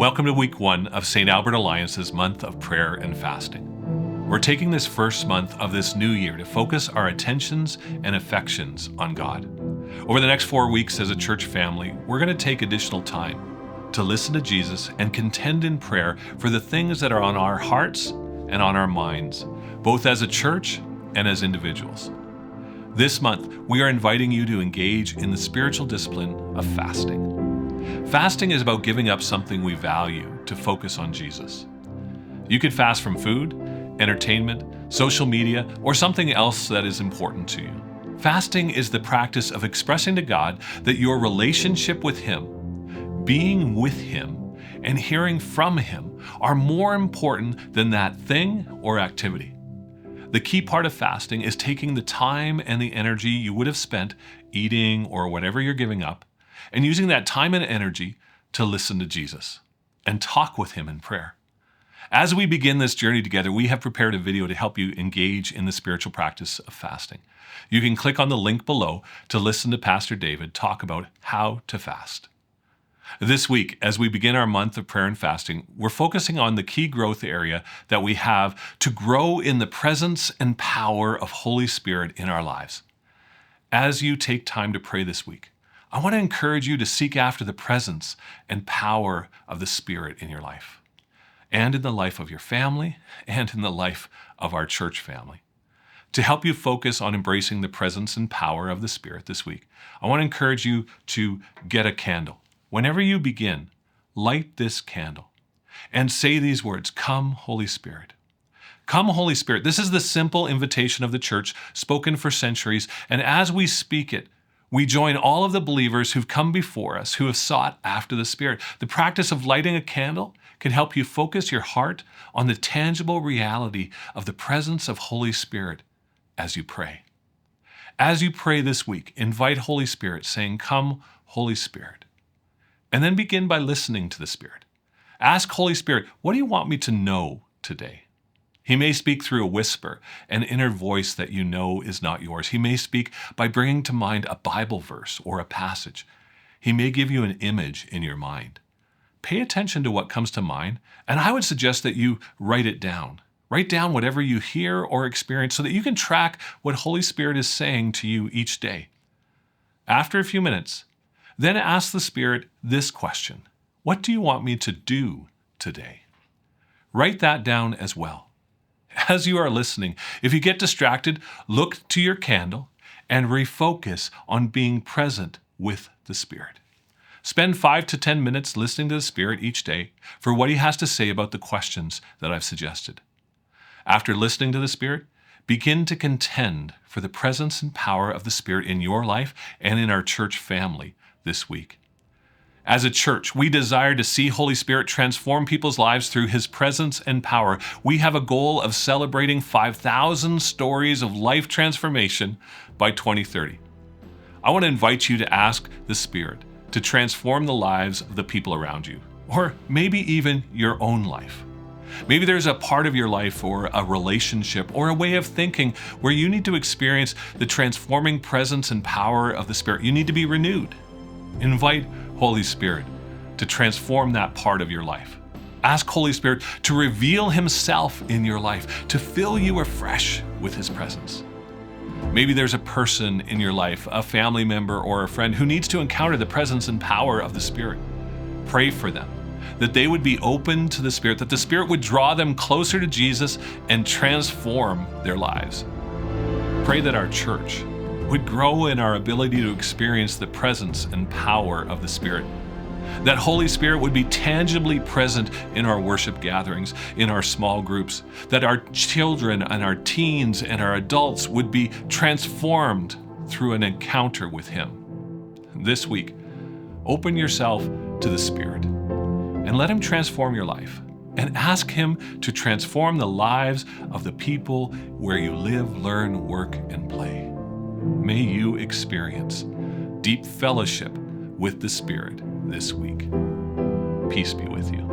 Welcome to week 1 of St. Albert Alliance's month of prayer and fasting. We're taking this first month of this new year to focus our attentions and affections on God. Over the next 4 weeks as a church family, we're going to take additional time to listen to Jesus and contend in prayer for the things that are on our hearts and on our minds, both as a church and as individuals. This month, we are inviting you to engage in the spiritual discipline of fasting. Fasting is about giving up something we value to focus on Jesus. You could fast from food, entertainment, social media, or something else that is important to you. Fasting is the practice of expressing to God that your relationship with Him, being with Him, and hearing from Him are more important than that thing or activity. The key part of fasting is taking the time and the energy you would have spent eating or whatever you're giving up, and using that time and energy to listen to Jesus and talk with Him in prayer. As we begin this journey together, we have prepared a video to help you engage in the spiritual practice of fasting. You can click on the link below to listen to Pastor David talk about how to fast. This week, as we begin our month of prayer and fasting, we're focusing on the key growth area that we have to grow in the presence and power of Holy Spirit in our lives. As you take time to pray this week, I want to encourage you to seek after the presence and power of the Spirit in your life, and in the life of your family, and in the life of our church family. To help you focus on embracing the presence and power of the Spirit this week, I want to encourage you to get a candle. Whenever you begin, light this candle and say these words, "Come, Holy Spirit." Come, Holy Spirit. This is the simple invitation of the church spoken for centuries, and as we speak it, we join all of the believers who've come before us, who have sought after the Spirit. The practice of lighting a candle can help you focus your heart on the tangible reality of the presence of Holy Spirit as you pray. As you pray this week, invite Holy Spirit, saying, "Come, Holy Spirit." And then begin by listening to the Spirit. Ask Holy Spirit, "What do you want me to know today?" He may speak through a whisper, an inner voice that you know is not yours. He may speak by bringing to mind a Bible verse or a passage. He may give you an image in your mind. Pay attention to what comes to mind, and I would suggest that you write it down. Write down whatever you hear or experience so that you can track what Holy Spirit is saying to you each day. After a few minutes, then ask the Spirit this question: "What do you want me to do today?" Write that down as well. As you are listening, if you get distracted, look to your candle and refocus on being present with the Spirit. Spend 5 to 10 minutes listening to the Spirit each day for what He has to say about the questions that I've suggested. After listening to the Spirit, begin to contend for the presence and power of the Spirit in your life and in our church family this week. As a church, we desire to see Holy Spirit transform people's lives through His presence and power. We have a goal of celebrating 5,000 stories of life transformation by 2030. I want to invite you to ask the Spirit to transform the lives of the people around you, or maybe even your own life. Maybe there's a part of your life or a relationship or a way of thinking where you need to experience the transforming presence and power of the Spirit. You need to be renewed. Invite Holy Spirit to transform that part of your life. Ask Holy Spirit to reveal Himself in your life, to fill you afresh with His presence. Maybe there's a person in your life, a family member or a friend who needs to encounter the presence and power of the Spirit. Pray for them, that they would be open to the Spirit, that the Spirit would draw them closer to Jesus and transform their lives. Pray that our church would grow in our ability to experience the presence and power of the Spirit. That Holy Spirit would be tangibly present in our worship gatherings, in our small groups. That our children and our teens and our adults would be transformed through an encounter with Him. This week, open yourself to the Spirit and let Him transform your life. And ask Him to transform the lives of the people where you live, learn, work, and play. May you experience deep fellowship with the Spirit this week. Peace be with you.